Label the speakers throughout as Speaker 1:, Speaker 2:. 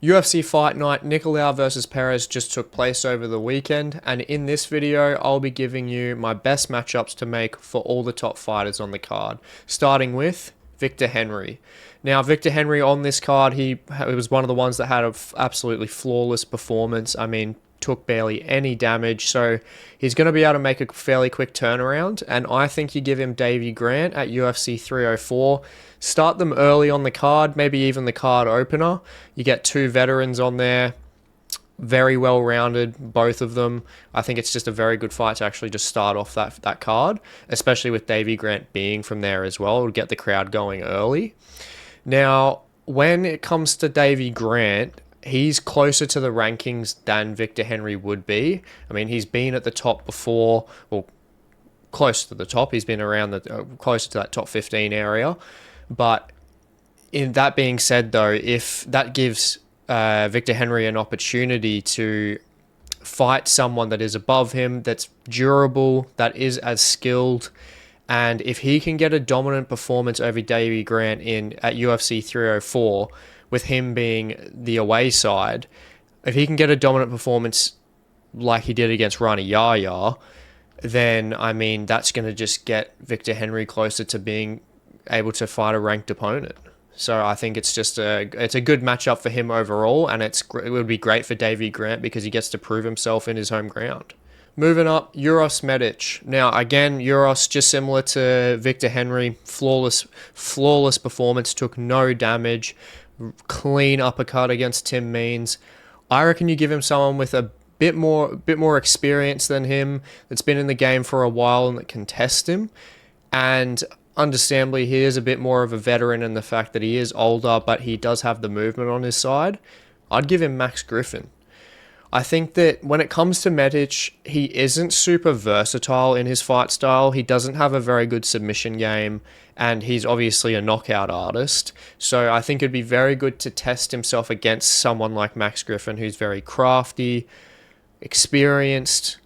Speaker 1: UFC Fight Night Nicolau vs Perez just took place over the weekend, and in this video I'll be giving you my best matchups to make for all the top fighters on the card, starting with Victor Henry. Now, Victor Henry on this card, he was one of the ones that had an absolutely flawless performance. I mean, took barely any damage, so he's going to be able to make a fairly quick turnaround, and I think you give him Davey Grant at UFC 304. Start them early on the card, maybe even the card opener. You get two veterans on there, very well rounded, both of them. I think it's just a very good fight to actually just start off that card, especially with Davey Grant being from there as well. It'll get the crowd going early. Now, when it comes to Davey Grant, he's closer to the rankings than Victor Henry would be. I mean, he's been at the top before, well, close to the top. He's been around closer to that top 15 area. But in that being said, though, if that gives Victor Henry an opportunity to fight someone that is above him, that's durable, that is as skilled, and if he can get a dominant performance over Davey Grant at UFC 304, with him being the away side, if he can get a dominant performance like he did against Rani Yahya, then, I mean, that's going to just get Victor Henry closer to being able to fight a ranked opponent. So I think it's just it's a good matchup for him overall, and it would be great for Davey Grant because he gets to prove himself in his home ground. Moving up, Uros Medic. Now, again, Uros, just similar to Victor Henry, flawless performance, took no damage, clean uppercut against Tim Means. I reckon you give him someone with a bit more experience than him, that's been in the game for a while and that can test him. And understandably, he is a bit more of a veteran in the fact that he is older, but he does have the movement on his side. I'd give him Max Griffin. I think that when it comes to Medic, he isn't super versatile in his fight style. He doesn't have a very good submission game, and he's obviously a knockout artist. So I think it'd be very good to test himself against someone like Max Griffin, who's very crafty, experienced,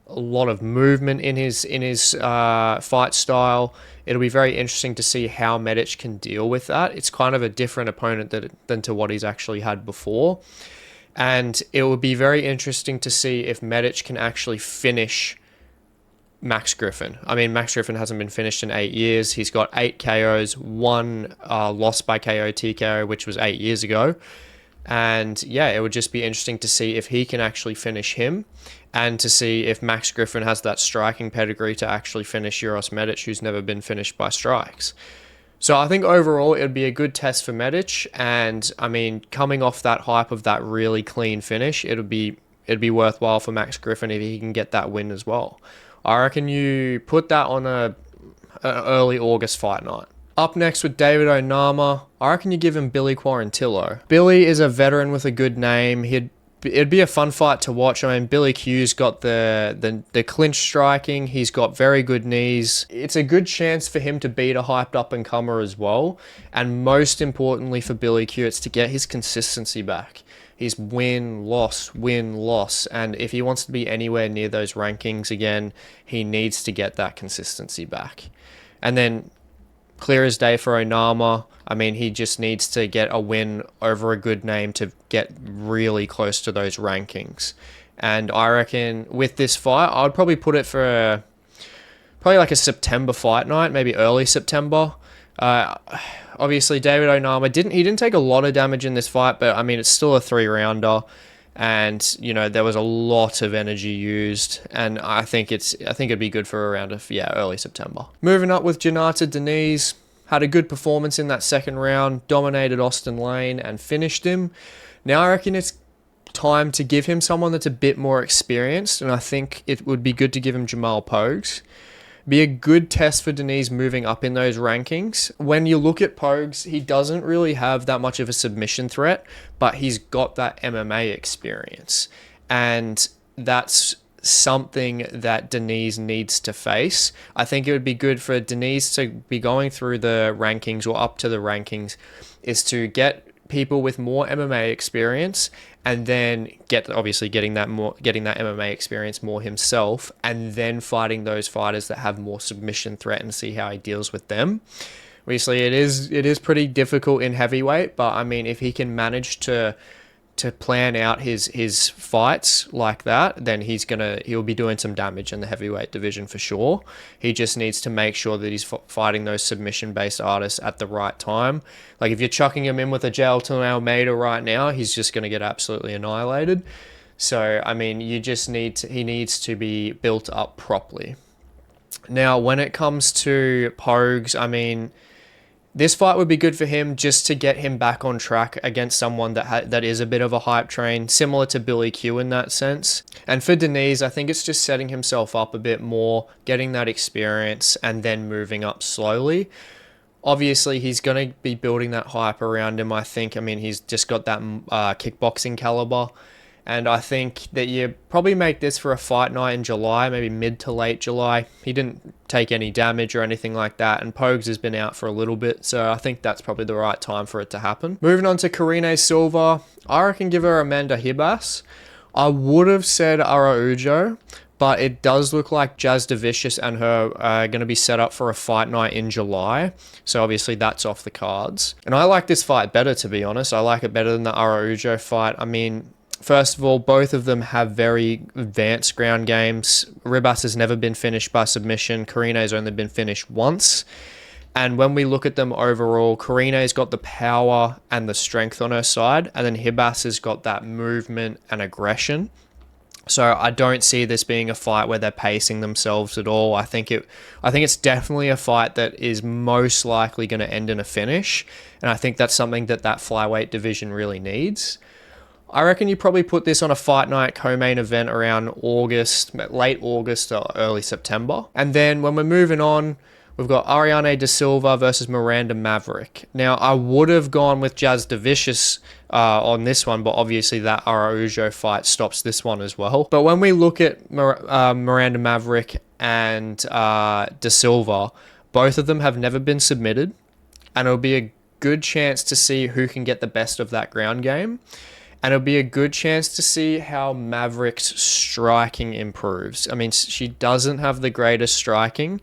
Speaker 1: a lot of movement in his fight style. It'll be very interesting to see how Medic can deal with that. It's kind of a different opponent than to what he's actually had before. And it will be very interesting to see if Medic can actually finish Max Griffin. I mean, Max Griffin hasn't been finished in 8 years. He's got 8 KOs, one loss by KO TKO, which was 8 years ago. And yeah, it would just be interesting to see if he can actually finish him, and to see if Max Griffin has that striking pedigree to actually finish Uros Medic, who's never been finished by strikes. So I think overall it would be a good test for Medic, and I mean, coming off that hype of that really clean finish, it'd be worthwhile for Max Griffin if he can get that win as well. I reckon you put that on an early August fight night. Up next with David Onama, I reckon you give him Billy Quarantillo. Billy is a veteran with a good name. It'd be a fun fight to watch. I mean, Billy Q's got the clinch striking. He's got very good knees. It's a good chance for him to beat a hyped up-and-comer as well. And most importantly for Billy Q, it's to get his consistency back. He's win, loss. And if he wants to be anywhere near those rankings again, he needs to get that consistency back. And then, clear as day for Onama. I mean, he just needs to get a win over a good name to get really close to those rankings. And I reckon with this fight, I'd probably put it for probably like a September fight night, maybe early September. Obviously, David Onama didn't take a lot of damage in this fight, but I mean, it's still a 3-rounder. And, you know, there was a lot of energy used, and I think it'd be good for around early September. Moving up with Jhonata Diniz, had a good performance in that second round, dominated Austin Lane and finished him. Now I reckon it's time to give him someone that's a bit more experienced, and I think it would be good to give him Jamal Pogues. Be a good test for Diniz moving up in those rankings. When you look at Pogues, he doesn't really have that much of a submission threat, but he's got that MMA experience. And that's something that Diniz needs to face. I think it would be good for Diniz to be going through the rankings or up to the rankings, is to get people with more MMA experience, and then getting that MMA experience more himself, and then fighting those fighters that have more submission threat and see how he deals with them. Obviously, it is pretty difficult in heavyweight, but I mean, if he can manage to to plan out his fights like that, then he'll be doing some damage in the heavyweight division for sure. He just needs to make sure that he's fighting those submission-based artists at the right time. Like if you're chucking him in with a Jailton Almeida right now, he's just going to get absolutely annihilated. So, I mean, he needs to be built up properly. Now, when it comes to Pogues, I mean, this fight would be good for him just to get him back on track against someone that is a bit of a hype train, similar to Billy Q in that sense. And for Diniz, I think it's just setting himself up a bit more, getting that experience, and then moving up slowly. Obviously, he's going to be building that hype around him, I think. I mean, he's just got that kickboxing caliber. And I think that you probably make this for a fight night in July, maybe mid to late July. He didn't take any damage or anything like that, and Pogues has been out for a little bit, so I think that's probably the right time for it to happen. Moving on to Karine Silva, I reckon give her Amanda Ribas. I would have said Araujo, but it does look like Jazz DeVicious and her are going to be set up for a fight night in July. So obviously that's off the cards. And I like this fight better, to be honest. I like it better than the Araujo fight. I mean, first of all, both of them have very advanced ground games. Ribas has never been finished by submission. Karine's only been finished once. And when we look at them overall, Karine's got the power and the strength on her side, and then Ribas has got that movement and aggression. So I don't see this being a fight where they're pacing themselves at all. I think it's definitely a fight that is most likely going to end in a finish, and I think that's something that flyweight division really needs. I reckon you probably put this on a fight night co-main event around August, late August or early September. And then when we're moving on, we've got Ariane Da Silva versus Miranda Maverick. Now, I would have gone with Jazz DeVicious on this one, but obviously that Araujo fight stops this one as well. But when we look at Miranda Maverick and Da Silva, both of them have never been submitted, and it'll be a good chance to see who can get the best of that ground game. And it'll be a good chance to see how Maverick's striking improves. I mean, she doesn't have the greatest striking,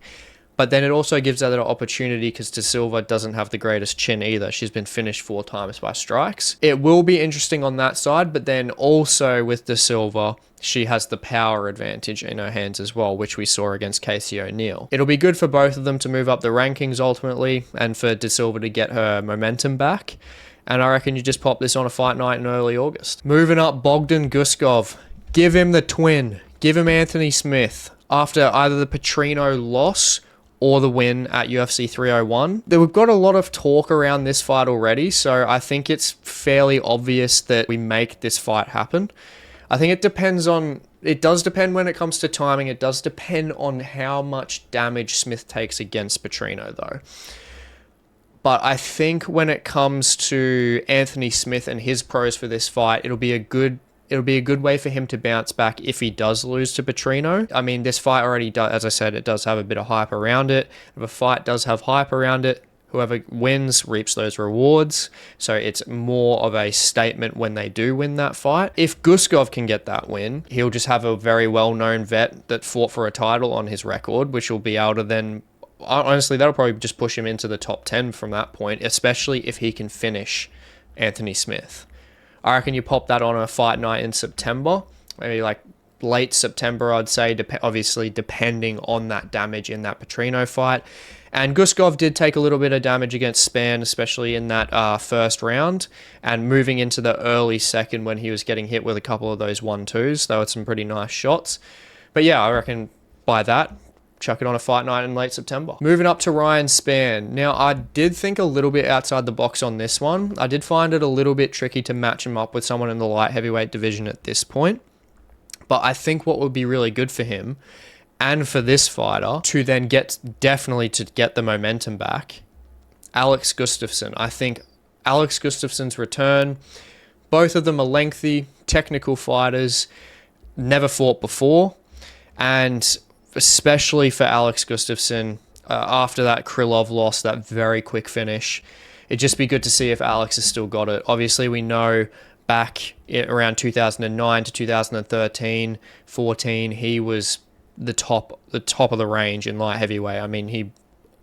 Speaker 1: but then it also gives her that opportunity because Da Silva doesn't have the greatest chin either. She's been finished 4 times by strikes. It will be interesting on that side, but then also with Da Silva, she has the power advantage in her hands as well, which we saw against Casey O'Neill. It'll be good for both of them to move up the rankings ultimately, and for Da Silva to get her momentum back. And I reckon you just pop this on a fight night in early August. Moving up, Bogdan Guskov. Give him the twin. Give him Anthony Smith. After either the Petrino loss or the win at UFC 301. We've got a lot of talk around this fight already, so I think it's fairly obvious that we make this fight happen. I think it does depend when it comes to timing. It does depend on how much damage Smith takes against Petrino, though. But I think when it comes to Anthony Smith and his pros for this fight, it'll be a good way for him to bounce back if he does lose to Petrino. I mean, this fight already does, as I said, it does have a bit of hype around it. If a fight does have hype around it, whoever wins reaps those rewards. So it's more of a statement when they do win that fight. If Guskov can get that win, he'll just have a very well-known vet that fought for a title on his record, which will be able to then... Honestly, that'll probably just push him into the top 10 from that point, especially if he can finish Anthony Smith. I reckon you pop that on a fight night in September, maybe like late September, I'd say, obviously depending on that damage in that Petrino fight. And Guskov did take a little bit of damage against Spann, especially in that first round, and moving into the early second when he was getting hit with a couple of those 1-2s. They were some pretty nice shots. But yeah, I reckon by that, chuck it on a fight night in late September. Moving up to Ryan Spann. Now, I did think a little bit outside the box on this one. I did find it a little bit tricky to match him up with someone in the light heavyweight division at this point. But I think what would be really good for him and for this fighter to then definitely get the momentum back, Alex Gustafsson. I think Alex Gustafsson's return, both of them are lengthy, technical fighters, never fought before, and especially for Alex Gustafsson, after that Krylov loss, that very quick finish, it'd just be good to see if Alex has still got it. Obviously, we know back around 2009 to 2013, 14, he was the top of the range in light heavyweight. I mean, he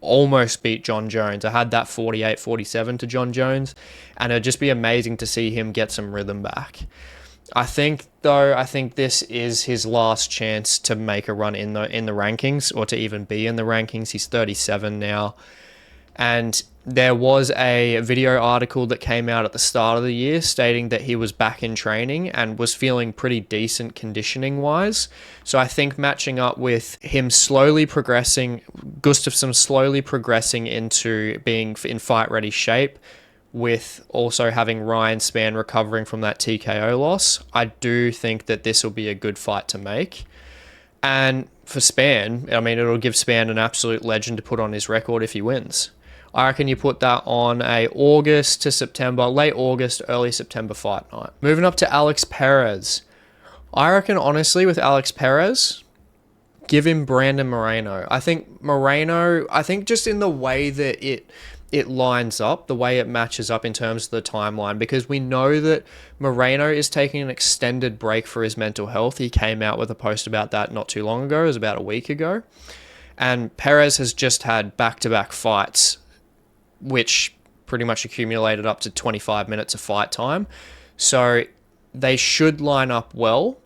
Speaker 1: almost beat John Jones. I had that 48-47 to John Jones, and it'd just be amazing to see him get some rhythm back. I think this is his last chance to make a run in the rankings, or to even be in the rankings. He's 37 now. And there was a video article that came out at the start of the year stating that he was back in training and was feeling pretty decent conditioning wise. So I think matching up with him slowly progressing, Gustafsson slowly progressing into being in fight ready shape, with also having Ryan Spann recovering from that TKO loss, I do think that this will be a good fight to make. And for Spann, I mean, it'll give Spann an absolute legend to put on his record if he wins. I reckon you put that on a August to September, late August, early September fight night. Moving up to Alex Perez. I reckon, honestly, with Alex Perez, give him Brandon Moreno. I think just in the way that it lines up, the way it matches up in terms of the timeline, because we know that Moreno is taking an extended break for his mental health. He came out with a post about that not too long ago. It was about a week ago. And Perez has just had back-to-back fights, which pretty much accumulated up to 25 minutes of fight time. So they should line up well.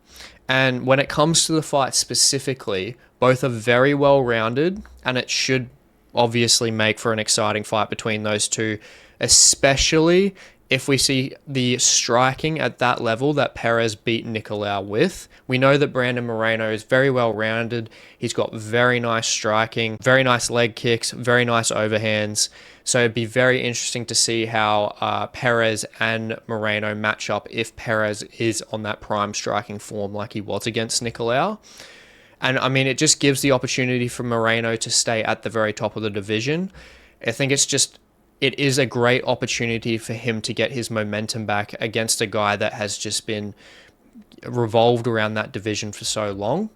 Speaker 1: And when it comes to the fight specifically, both are very well-rounded, and it should obviously make for an exciting fight between those two, especially if we see the striking at that level that Perez beat Nicolau with. We know that Brandon Moreno is very well-rounded. He's got very nice striking, very nice leg kicks, very nice overhands. So it'd be very interesting to see how Perez and Moreno match up if Perez is on that prime striking form like he was against Nicolau. And I mean, it just gives the opportunity for Moreno to stay at the very top of the division. I think it is a great opportunity for him to get his momentum back against a guy that has just been revolved around that division for so long.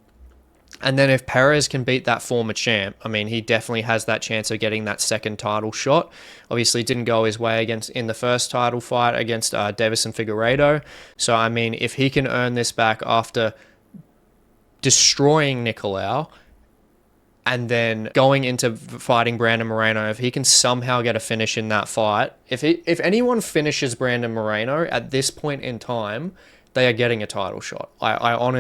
Speaker 1: And then if Perez can beat that former champ, I mean, he definitely has that chance of getting that second title shot. Obviously, it didn't go his way in the first title fight against Davison Figueiredo. So, I mean, if he can earn this back after destroying Nicolau and then going into fighting Brandon Moreno, if he can somehow get a finish in that fight, if anyone finishes Brandon Moreno at this point in time, they are getting a title shot. I'm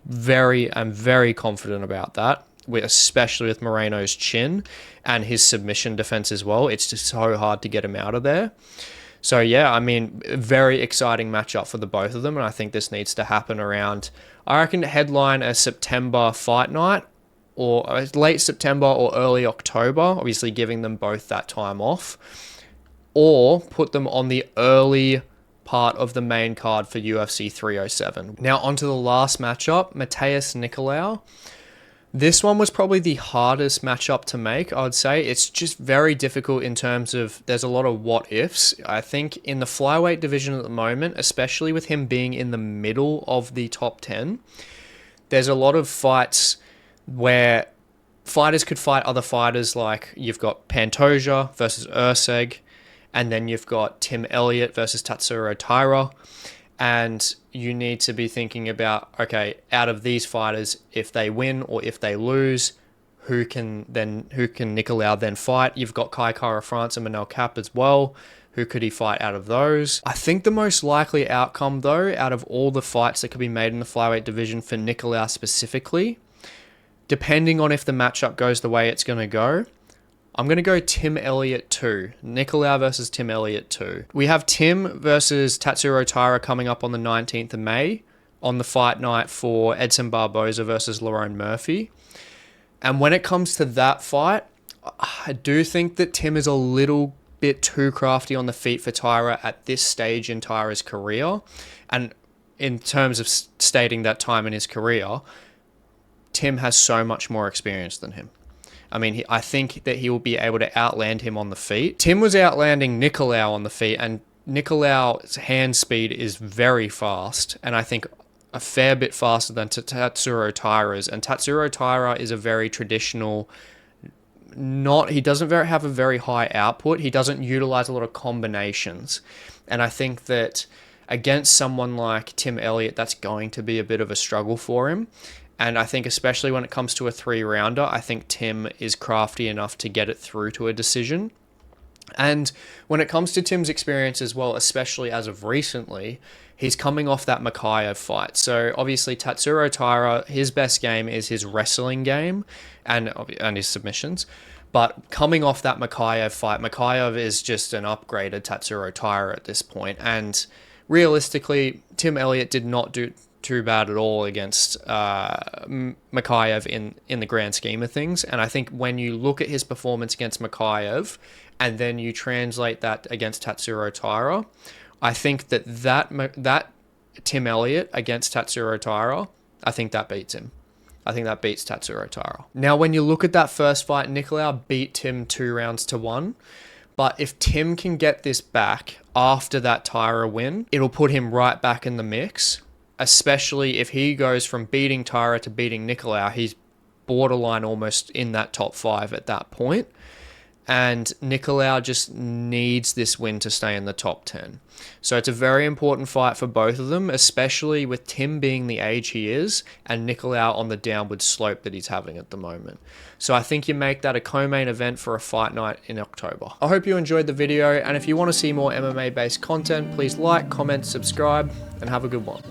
Speaker 1: very confident about that, especially with Moreno's chin and his submission defense as well. It's just so hard to get him out of there. So yeah, I mean, very exciting matchup for the both of them, and I think this needs to happen around, I reckon, headline a September fight night, or late September or early October, obviously giving them both that time off, or put them on the early part of the main card for UFC 307. Now onto the last matchup, Matheus Nicolau. This one was probably the hardest matchup to make, I would say. It's just very difficult in terms of there's a lot of what ifs. I think in the flyweight division at the moment, especially with him being in the middle of the top 10, there's a lot of fights where fighters could fight other fighters, like you've got Pantoja versus Urseg, and then you've got Tim Elliott versus Tatsuro Taira. And you need to be thinking about, okay, out of these fighters, if they win or if they lose, who can Nicolau then fight? You've got Kai Kara France and Manel Kape as well. Who could he fight out of those? I think the most likely outcome, though, out of all the fights that could be made in the flyweight division for Nicolau specifically, depending on if the matchup goes the way it's going to go, I'm going to go Tim Elliott 2. Nicolau versus Tim Elliott 2. We have Tim versus Tatsuro Taira coming up on the 19th of May on the fight night for Edson Barboza versus Lerone Murphy. And when it comes to that fight, I do think that Tim is a little bit too crafty on the feet for Taira at this stage in Taira's career. And in terms of stating that time in his career, Tim has so much more experience than him. I mean, I think that he will be able to outland him on the feet. Tim was outlanding Nicolau on the feet, and Nicolau's hand speed is very fast, and I think a fair bit faster than Tatsuro Taira's. And Tatsuro Taira is a very traditional, he doesn't have a very high output. He doesn't utilize a lot of combinations. And I think that against someone like Tim Elliott, that's going to be a bit of a struggle for him. And I think especially when it comes to a 3-rounder, I think Tim is crafty enough to get it through to a decision. And when it comes to Tim's experience as well, especially as of recently, he's coming off that Mikhaev fight. So obviously Tatsuro Taira, his best game is his wrestling game and his submissions. But coming off that Mikhaev fight, Mikhaev is just an upgraded Tatsuro Taira at this point. And realistically, Tim Elliott did not do too bad at all against Mikhaev in the grand scheme of things. And I think when you look at his performance against Mikhaev and then you translate that against Tatsuro Taira, I think that Tim Elliott against Tatsuro Taira, I think that beats him. I think that beats Tatsuro Taira. Now, when you look at that first fight, Nicolau beat Tim 2-1. But if Tim can get this back after that Taira win, it'll put him right back in the mix, especially if he goes from beating Taira to beating Nicolau. He's borderline almost in that top 5 at that point. And Nicolau just needs this win to stay in the top 10. So it's a very important fight for both of them, especially with Tim being the age he is and Nicolau on the downward slope that he's having at the moment. So I think you make that a co-main event for a fight night in October. I hope you enjoyed the video, and if you want to see more MMA based content, please like, comment, subscribe, and have a good one.